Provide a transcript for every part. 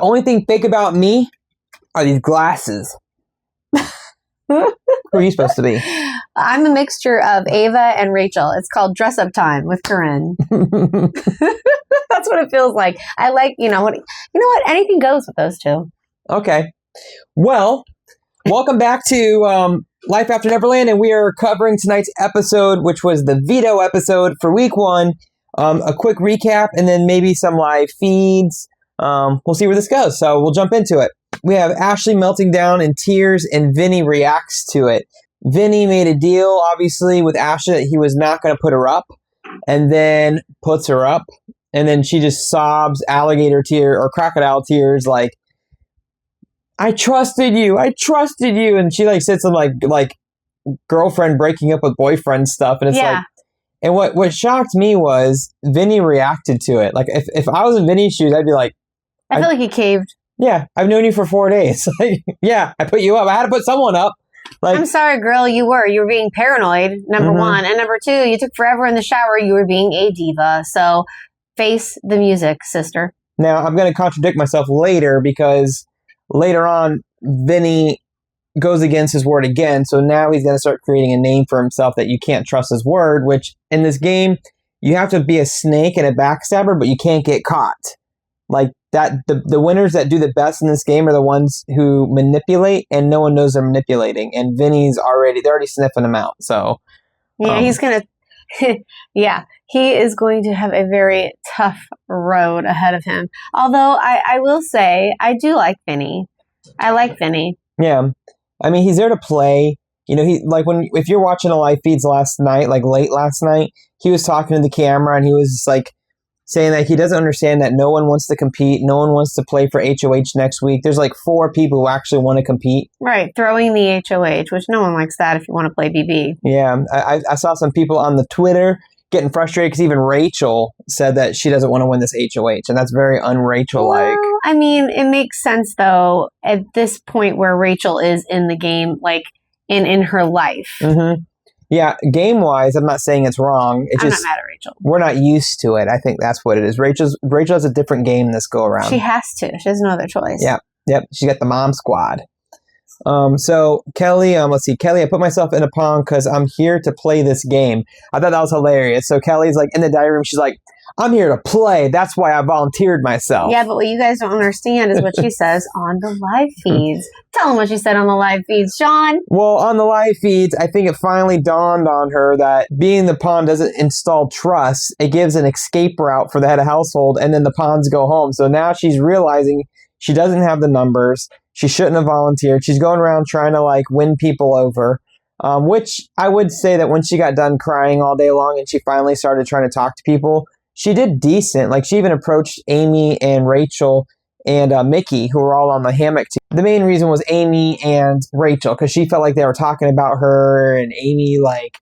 only thing fake about me are these glasses. Who are you supposed to be? I'm a mixture of Ava and Rachel. It's called Dress Up Time with Corinne. That's what it feels like. I like, you know what? Anything goes with those two. Okay. Well, welcome back to Life After Neverland, and we are covering tonight's episode, which was the veto episode for week 1. A quick recap, and then maybe some live feeds. We'll see where this goes. So we'll jump into it. We have Ashley melting down in tears, and Vinny reacts to it. Vinny made a deal, obviously, with Ashley that he was not going to put her up, and then puts her up, and then she just sobs alligator tear or crocodile tears, like, I trusted you, and she like said some like girlfriend breaking up with boyfriend stuff, and it's like, and what shocked me was Vinny reacted to it. Like if I was in Vinny's shoes, I'd be like, I feel like he caved. Yeah, I've known you for 4 days. Like, yeah, I put you up. I had to put someone up. Like, I'm sorry, girl. You were being paranoid. Number one, and number two, you took forever in the shower. You were being a diva. So face the music, sister. Now I'm going to contradict myself later because later on, Vinny goes against his word again. So now he's going to start creating a name for himself that you can't trust his word, which in this game, you have to be a snake and a backstabber, but you can't get caught. Like that, the winners that do the best in this game are the ones who manipulate, and no one knows they're manipulating. And Vinny's they're already sniffing him out. So yeah, he's going to, he is going to have a very tough road ahead of him. Although I will say, I do like Vinny. I like Vinny. Yeah. I mean, he's there to play. You know, if you're watching the live feeds last night, like late last night, he was talking to the camera and he was just like saying that he doesn't understand that no one wants to compete. No one wants to play for HOH next week. There's like 4 people who actually want to compete. Right. Throwing the HOH, which no one likes that if you want to play BB. Yeah. I saw some people on the Twitter getting frustrated because even Rachel said that she doesn't want to win this HOH. And that's very un-Rachel-like. Well, I mean, it makes sense, though, at this point where Rachel is in the game, like in her life. Mm-hmm. Yeah, game-wise, I'm not saying it's wrong. I'm not mad at Rachel. We're not used to it. I think that's what it is. Rachel has a different game this go-around. She has to. She has no other choice. Yeah. Yep. She got the mom squad. So Kelly, let's see. Kelly, I put myself in a pawn because I'm here to play this game. I thought that was hilarious. So Kelly's like in the diary room. She's like, I'm here to play. That's why I volunteered myself. Yeah, but what you guys don't understand is what she says on the live feeds. Tell them what she said on the live feeds, Sean. Well, on the live feeds, I think it finally dawned on her that being the pawn doesn't install trust. It gives an escape route for the head of household, and then the pawns go home. So now she's realizing she doesn't have the numbers. She shouldn't have volunteered. She's going around trying to like win people over, which I would say that when she got done crying all day long and she finally started trying to talk to people, she did decent. Like she even approached Amy and Rachel and Mickey, who were all on the hammock team. The main reason was Amy and Rachel because she felt like they were talking about her, and Amy, like,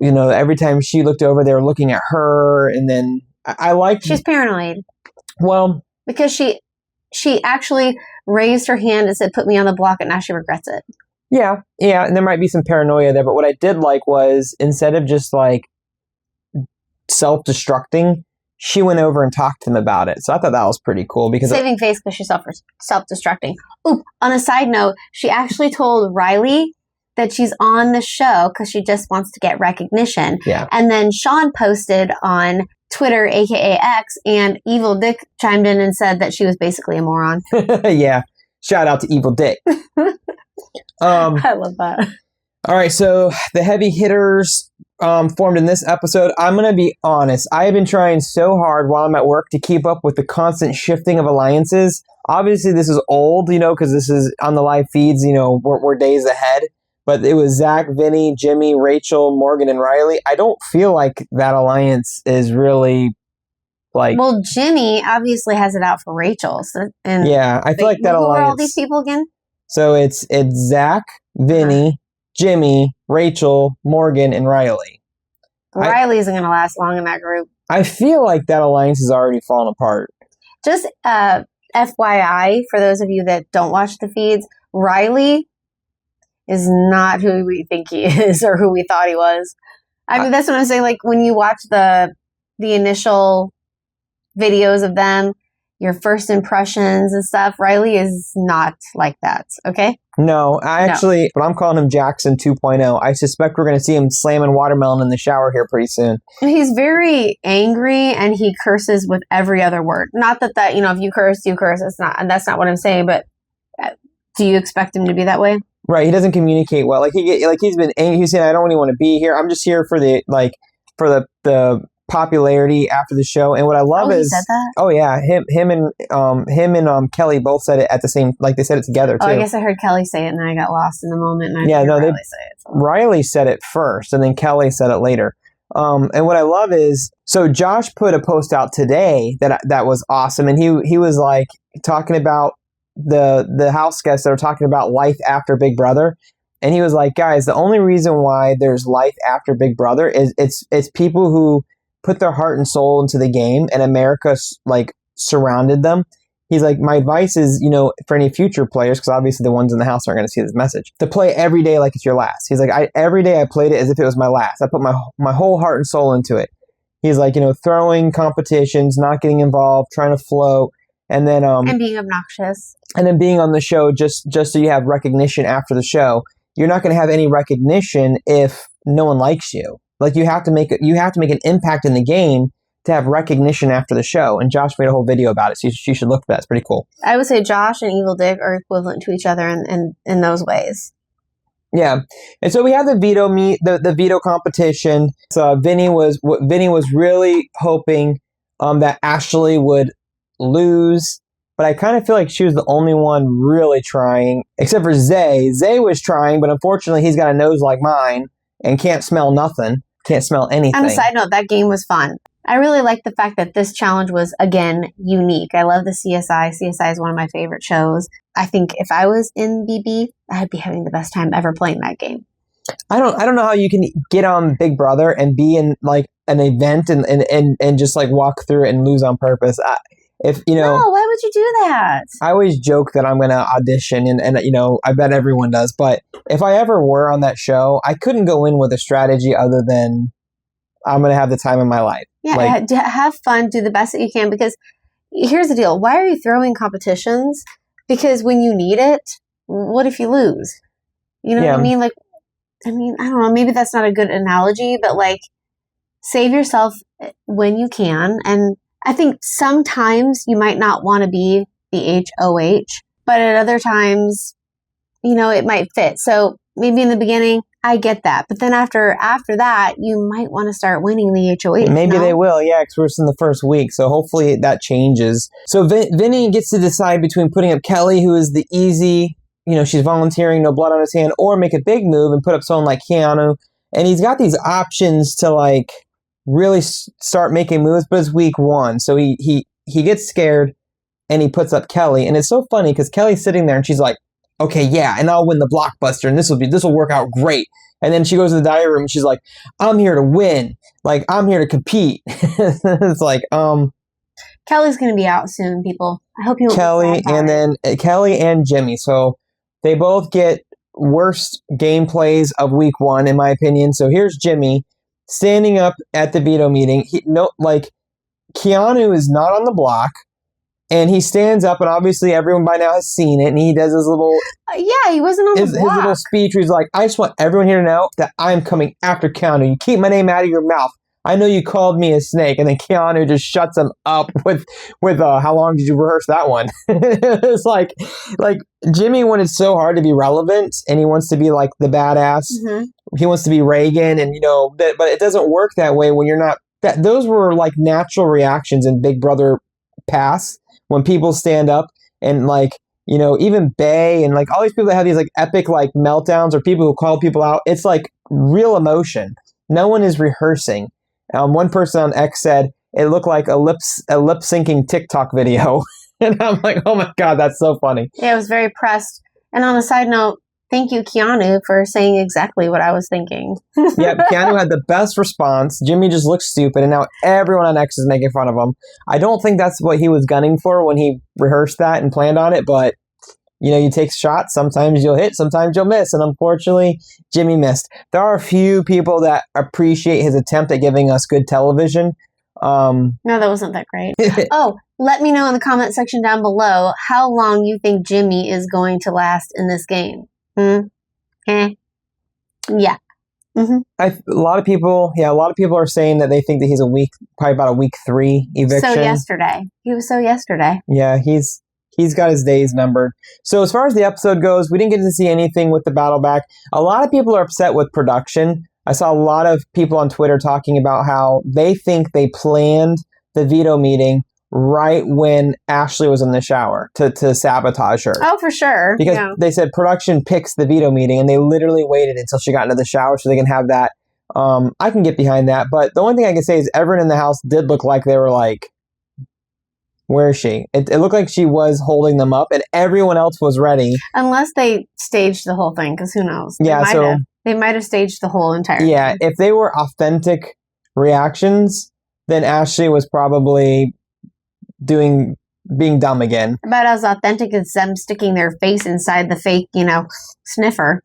you know, every time she looked over, they were looking at her. And then I liked. She's paranoid. Well, because she actually raised her hand and said, "Put me on the block," and now she regrets it. Yeah, and there might be some paranoia there. But what I did like was instead of just like self-destructing, she went over and talked to them about it. So I thought that was pretty cool because saving face because she's self-destructing. Ooh, on a side note, she actually told Riley that she's on the show because she just wants to get recognition. Yeah. And then Sean posted on Twitter, aka X, and Evil Dick chimed in and said that she was basically a moron. Yeah. Shout out to Evil Dick. I love that. All right, so the heavy hitters formed in this episode. I'm going to be honest. I have been trying so hard while I'm at work to keep up with the constant shifting of alliances. Obviously, this is old, you know, because this is on the live feeds, you know, we're days ahead. But it was Zach, Vinny, Jimmy, Rachel, Morgan, and Riley. I don't feel like that alliance is really like... Well, Jimmy obviously has it out for Rachel. So, and yeah, I feel like that alliance... Who are all these people again? So it's Zach, Vinny, Jimmy, Rachel, Morgan, and Riley. Riley isn't going to last long in that group. I feel like that alliance has already fallen apart. Just FYI, for those of you that don't watch the feeds, Riley is not who we think he is or who we thought he was. I mean, that's what I'm saying. Like, when you watch the initial videos of them, your first impressions and stuff. Riley is not like that. Okay. No, but I'm calling him Jackson 2.0. I suspect we're going to see him slamming watermelon in the shower here pretty soon. He's very angry and he curses with every other word. Not that, if you curse, you curse. That's not what I'm saying, but do you expect him to be that way? Right. He doesn't communicate well. He's been angry. He's saying, I don't really want to be here. I'm just here for the popularity after the show. And what I love is, he said that? Oh yeah, him and Kelly both said it at the same, like they said it together too. Oh, I guess I heard Kelly say it and I got lost in the moment. And Riley say it. So. Riley said it first and then Kelly said it later. And what I love is, so Josh put a post out today that was awesome. And he was like talking about the house guests that are talking about life after Big Brother. And he was like, guys, the only reason why there's life after Big Brother is it's people who put their heart and soul into the game, and America like surrounded them. He's like, my advice is, for any future players, because obviously the ones in the house aren't going to see this message, to play every day like it's your last. He's like, every day I played it as if it was my last. I put my whole heart and soul into it. He's like, throwing competitions, not getting involved, trying to float, and then and being obnoxious, and then being on the show just so you have recognition after the show. You're not going to have any recognition if no one likes you. Like you have to make an impact in the game to have recognition after the show. And Josh made a whole video about it, so you should look for that. It's pretty cool. I would say Josh and Evil Dick are equivalent to each other in those ways. Yeah, and so we have the veto competition. So Vinny was really hoping that Ashley would lose, but I kind of feel like she was the only one really trying, except for Zay. Zay was trying, but unfortunately he's got a nose like mine and can't smell nothing. Can't smell anything. On a side note, that game was fun. I really like the fact that this challenge was, again, unique. I love the CSI. CSI is one of my favorite shows. I think if I was in BB, I'd be having the best time ever playing that game. I don't know how you can get on Big Brother and be in like an event and just like walk through it and lose on purpose. No, why would you do that? I always joke that I'm going to audition and I bet everyone does. But if I ever were on that show, I couldn't go in with a strategy other than I'm going to have the time of my life. Yeah, have fun, do the best that you can, because here's the deal. Why are you throwing competitions? Because when you need it, what if you lose? You know what I mean? Like, I don't know, maybe that's not a good analogy, but like save yourself when you can. And I think sometimes you might not want to be the HOH, but at other times, it might fit. So maybe in the beginning, I get that. But then after that, you might want to start winning the HOH. Maybe they will, yeah, because we're in the first week. So hopefully that changes. So Vinny gets to decide between putting up Kelly, who is the easy, she's volunteering, no blood on his hand, or make a big move and put up someone like Keanu. And he's got these options to like really start making moves, but it's week one. So he gets scared and he puts up Kelly. And it's so funny because Kelly's sitting there and she's like, okay, yeah, and I'll win the blockbuster and this will work out great. And then she goes to the diary room and she's like, I'm here to win. Like, I'm here to compete. It's like, Kelly's going to be out soon, people. I hope you won't Kelly and then Kelly and Jimmy. So they both get worst gameplays of week one, in my opinion. So here's Jimmy standing up at the veto meeting. Keanu is not on the block. And he stands up, and obviously everyone by now has seen it, and he does his little... he wasn't on the block. His little speech where he's like, I just want everyone here to know that I'm coming after Keanu. You keep my name out of your mouth. I know you called me a snake. And then Keanu just shuts him up with how long did you rehearse that one? It's like Jimmy wanted so hard to be relevant, and he wants to be like the badass. Mm-hmm. He wants to be Reagan, and but it doesn't work that way when you're not... Those were like natural reactions in Big Brother past. When people stand up and even Bay and like all these people that have these like epic like meltdowns or people who call people out, it's like real emotion. No one is rehearsing. One person on X said it looked like a lip syncing TikTok video. And I'm like, oh my God, that's so funny. Yeah, I was very pressed. And on a side note, thank you, Keanu, for saying exactly what I was thinking. Yeah, Keanu had the best response. Jimmy just looked stupid, and now everyone on X is making fun of him. I don't think that's what he was gunning for when he rehearsed that and planned on it, but, you take shots. Sometimes you'll hit, sometimes you'll miss, and unfortunately, Jimmy missed. There are a few people that appreciate his attempt at giving us good television. No, that wasn't that great. Oh, let me know in the comment section down below how long you think Jimmy is going to last in this game. Yeah. Mm-hmm. A lot of people are saying that they think that he's probably about a week 3 eviction. He was so yesterday. Yeah, he's got his days numbered. So as far as the episode goes, we didn't get to see anything with the battle back. A lot of people are upset with production. I saw a lot of people on Twitter talking about how they think they planned the veto meeting right when Ashley was in the shower to sabotage her. Oh, for sure. Because they said production picks the veto meeting, and they literally waited until she got into the shower so they can have that. I can get behind that, but the only thing I can say is everyone in the house did look like they were like, where is she? It looked like she was holding them up, and everyone else was ready. Unless they staged the whole thing, because who knows? They might have staged the whole entire thing. If they were authentic reactions, then Ashley was probably being dumb again. About as authentic as them sticking their face inside the fake, sniffer.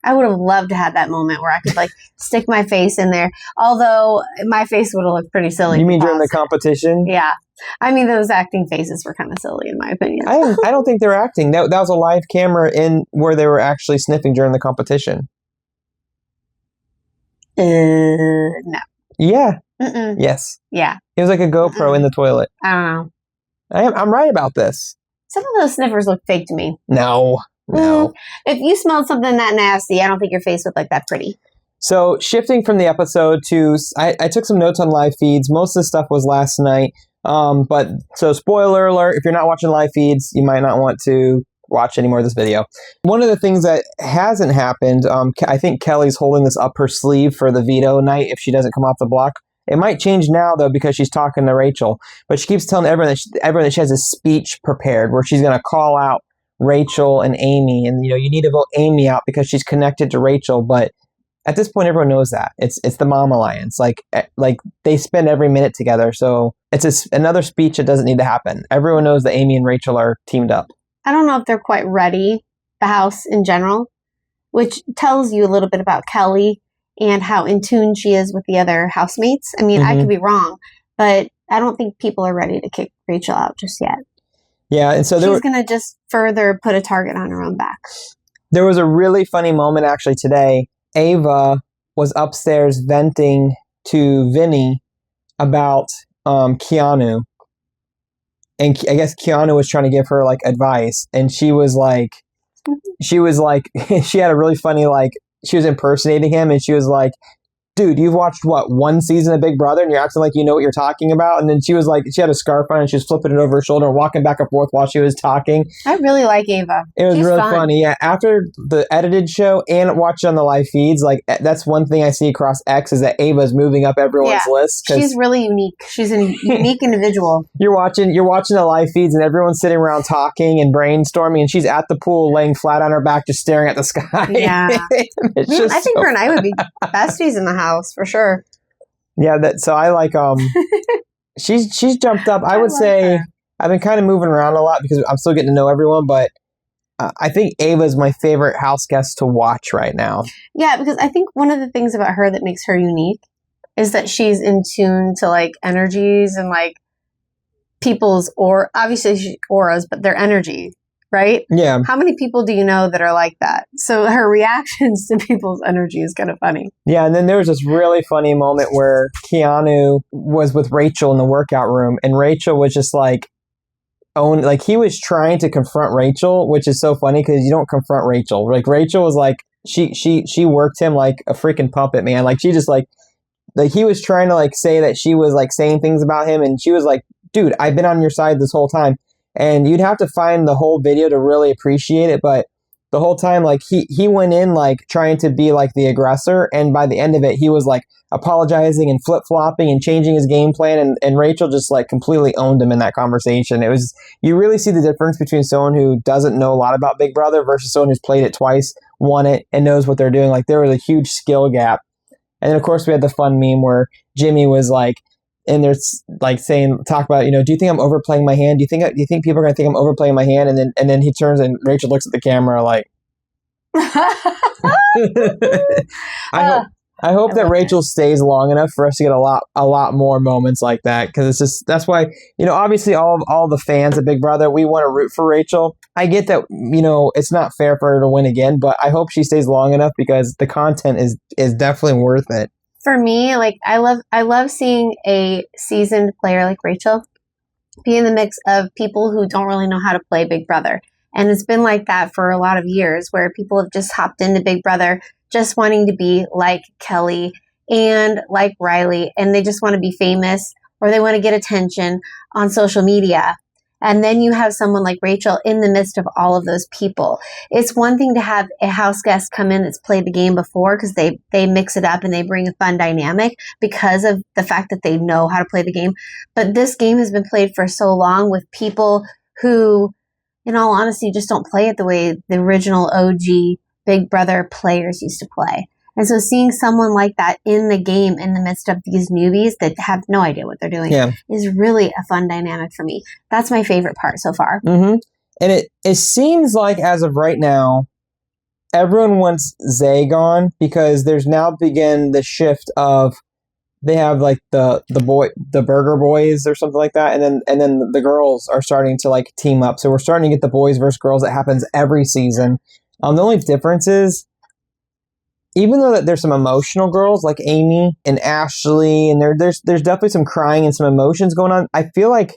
I would have loved to have that moment where I could stick my face in there. Although my face would have looked pretty silly. You mean during the competition? Yeah. I mean, those acting faces were kind of silly in my opinion. I don't think they were acting. That was a live camera in where they were actually sniffing during the competition. No. Yeah. Mm-mm. Yes. Yeah. It was like a GoPro in the toilet. I don't know. I'm right about this. Some of those sniffers look fake to me. No. If you smelled something that nasty, I don't think your face would look that pretty. So shifting from the episode to, I took some notes on live feeds. Most of the stuff was last night. But so spoiler alert, if you're not watching live feeds, you might not want to watch any more of this video. One of the things that hasn't happened, I think Kelly's holding this up her sleeve for the veto night if she doesn't come off the block. It might change now, though, because she's talking to Rachel. But she keeps telling everyone that she has a speech prepared where she's going to call out Rachel and Amy. And, you need to vote Amy out because she's connected to Rachel. But at this point, everyone knows that. It's the Mom Alliance. Like they spend every minute together. So it's another speech that doesn't need to happen. Everyone knows that Amy and Rachel are teamed up. I don't know if they're quite ready, the house in general, which tells you a little bit about Kelly and how in tune she is with the other housemates. I mean, I could be wrong, but I don't think people are ready to kick Rachel out just yet. Yeah, and so she's going to just further put a target on her own back. There was a really funny moment actually today. Ava was upstairs venting to Vinny about Keanu. And I guess Keanu was trying to give her advice, and she had a really funny she was impersonating him, and she was like, dude, you've watched one season of Big Brother and you're acting like you know what you're talking about? And then she was she had a scarf on and she was flipping it over her shoulder and walking back and forth while she was talking. I really like Ava. It was really funny. Yeah. After the edited show and watching on the live feeds, that's one thing I see across X is that Ava's moving up everyone's list. She's really unique. She's a unique individual. You're watching the live feeds and everyone's sitting around talking and brainstorming, and she's at the pool laying flat on her back just staring at the sky. Yeah. I think her and I would be besties in the house for sure. Yeah, so I like she's jumped up. I would say I've been kind of moving around a lot because I'm still getting to know everyone, but I think Ava's my favorite house guest to watch right now. Yeah, because I think one of the things about her that makes her unique is that she's in tune to energies and people's obviously auras, but their energy. Right? Yeah. How many people do you know that are like that? So her reactions to people's energy is kind of funny. Yeah, and then there was this really funny moment where Keanu was with Rachel in the workout room, and Rachel was just he was trying to confront Rachel, which is so funny because you don't confront Rachel. Rachel was she worked him like a freaking puppet, man. She just he was trying to say that she was saying things about him, and she was like, dude, I've been on your side this whole time. And you'd have to find the whole video to really appreciate it. But the whole time, he went in, trying to be, the aggressor. And by the end of it, he was, apologizing and flip-flopping and changing his game plan. And Rachel just, completely owned him in that conversation. It was, you really see the difference between someone who doesn't know a lot about Big Brother versus someone who's played it twice, won it, and knows what they're doing. There was a huge skill gap. And then, of course, we had the fun meme where Jimmy was and they're talk about, do you think I'm overplaying my hand? Do you think people are going to think I'm overplaying my hand? And then he turns and Rachel looks at the camera I I hope that Rachel stays long enough for us to get a lot more moments like that, because it's just, that's why, obviously all the fans of Big Brother, we want to root for Rachel. I get that, it's not fair for her to win again, but I hope she stays long enough because the content is definitely worth it. For me, like I love seeing a seasoned player like Rachel be in the mix of people who don't really know how to play Big Brother. And it's been like that for a lot of years, where people have just hopped into Big Brother just wanting to be like Kelly and like Riley, and they just want to be famous or they want to get attention on social media. And then you have someone like Rachel in the midst of all of those people. It's one thing to have a house guest come in that's played the game before, because they mix it up and they bring a fun dynamic because of the fact that they know how to play the game. But this game has been played for so long with people who, in all honesty, just don't play it the way the original OG Big Brother players used to play. And so seeing someone like that in the game in the midst of these newbies that have no idea what they're doing is really a fun dynamic for me. That's my favorite part so far. Mm-hmm. And it seems like, as of right now, everyone wants Zay gone, because there's now begin the shift of, they have like the Burger Boys or something like that, and then the girls are starting to like team up. So we're starting to get the boys versus girls that happens every season. The only difference is, even though that there's some emotional girls like Amy and Ashley, and there's definitely some crying and some emotions going on, I feel like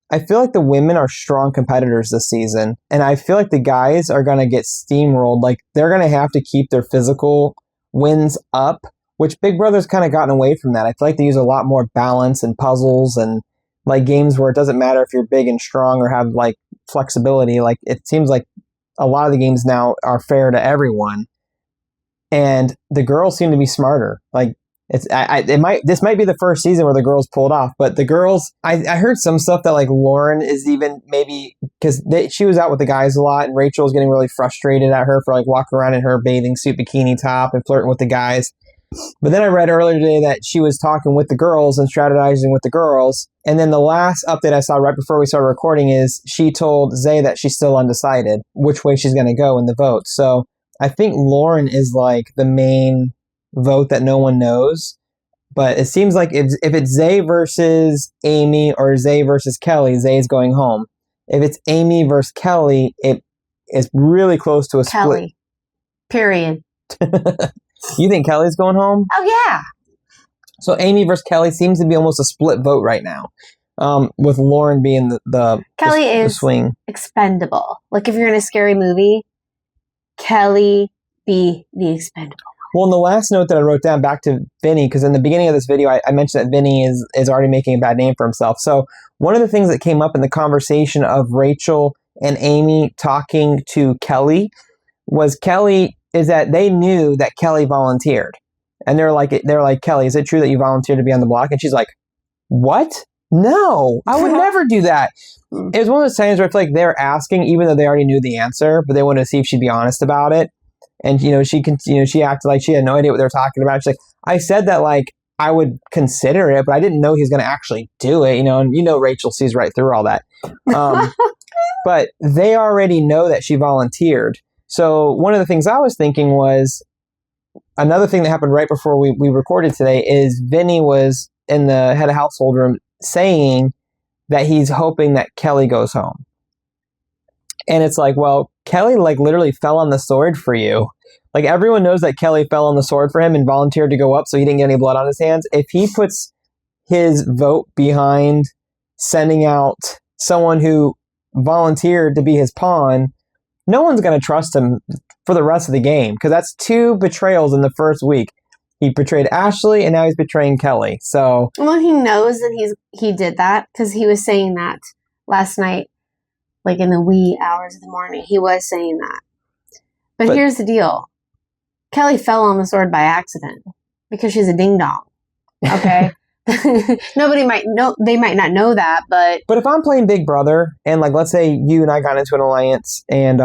the women are strong competitors this season, and I feel like the guys are gonna get steamrolled. Like, they're gonna have to keep their physical wins up, which Big Brother's kind of gotten away from that. I feel like they use a lot more balance and puzzles and like games where it doesn't matter if you're big and strong or have like flexibility. Like, it seems like a lot of the games now are fair to everyone, and the girls seem to be smarter. Like, this might be the first season where the girls pulled off, but the girls, I heard some stuff that like Lauren is even maybe, because she was out with the guys a lot, and Rachel was getting really frustrated at her for like walking around in her bathing suit bikini top and flirting with the guys. But then I read earlier today that she was talking with the girls and strategizing with the girls. And then the last update I saw right before we started recording is she told Zay that she's still undecided which way she's going to go in the vote. So I think Lauren is like the main vote that no one knows. But it seems like if it's Zay versus Amy or Zay versus Kelly, Zay's going home. If it's Amy versus Kelly, it is really close to a Kelly. split. Period. You think Kelly's going home? Oh, yeah. So Amy versus Kelly seems to be almost a split vote right now, with Lauren being the swing. Expendable. Like, if you're in a scary movie, Kelly be the expendable. Well, in the last note that I wrote down, back to Vinny, because in the beginning of this video, I mentioned that Vinny is already making a bad name for himself. So one of the things that came up in the conversation of Rachel and Amy talking to Kelly is that they knew that Kelly volunteered. And they're like, Kelly, is it true that you volunteered to be on the block? And she's like, what? No, I would never do that. It was one of those times where I feel like they're asking, even though they already knew the answer, but they wanted to see if she'd be honest about it. And, she acted like she had no idea what they were talking about. She's like, I said that, like, I would consider it, but I didn't know he was going to actually do it, and Rachel sees right through all that. But they already know that she volunteered. So one of the things I was thinking was, another thing that happened right before we recorded today is Vinny was in the head of household room saying that he's hoping that Kelly goes home. And it's like, well, Kelly like literally fell on the sword for you. Like, everyone knows that Kelly fell on the sword for him and volunteered to go up so he didn't get any blood on his hands. If he puts his vote behind sending out someone who volunteered to be his pawn, no one's going to trust him for the rest of the game, because that's 2 betrayals in the first week. He betrayed Ashley, and now he's betraying Kelly. So, well, he knows that he did that, because he was saying that last night, like in the wee hours of the morning. He was saying that. But here's the deal: Kelly fell on the sword by accident because she's a ding dong. Okay. Nobody might know. They might not know that, but if I'm playing Big Brother, and like, let's say you and I got into an alliance, and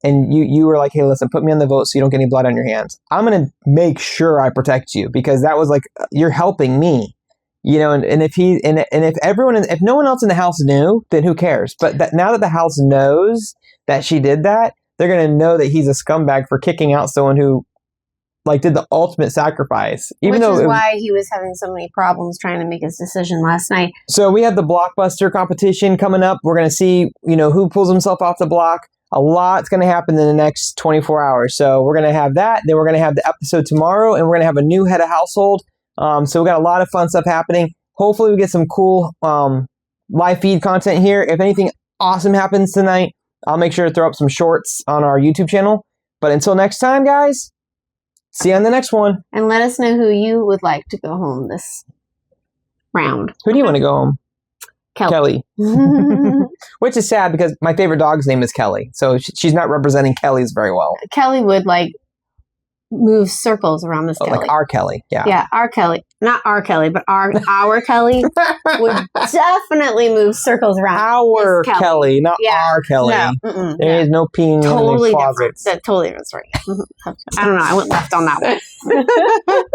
you were like, hey, listen, put me on the vote so you don't get any blood on your hands, I'm gonna make sure I protect you, because that was like, you're helping me, and if no one else in the house knew, then who cares? But now that the house knows that she did that, they're gonna know that he's a scumbag for kicking out someone who did the ultimate sacrifice. Which is why he was having so many problems trying to make his decision last night. So we have the Blockbuster competition coming up. We're going to see, who pulls himself off the block. A lot's going to happen in the next 24 hours. So we're going to have that. Then we're going to have the episode tomorrow, and we're going to have a new head of household. So we got a lot of fun stuff happening. Hopefully we get some cool live feed content here. If anything awesome happens tonight, I'll make sure to throw up some shorts on our YouTube channel. But until next time, guys, see you on the next one. And let us know who you would like to go home this round. Who do you want to go home? Kelly. Which is sad because my favorite dog's name is Kelly. So she's not representing Kelly's very well. Kelly would move circles around this Kelly. Like our Kelly. Yeah. Yeah, our Kelly. Not our Kelly, but our Kelly would definitely move circles around. Our Kelly, not our Kelly. No, there is no peeing totally in the closet. Different. Totally different story. I don't know. I went left on that one.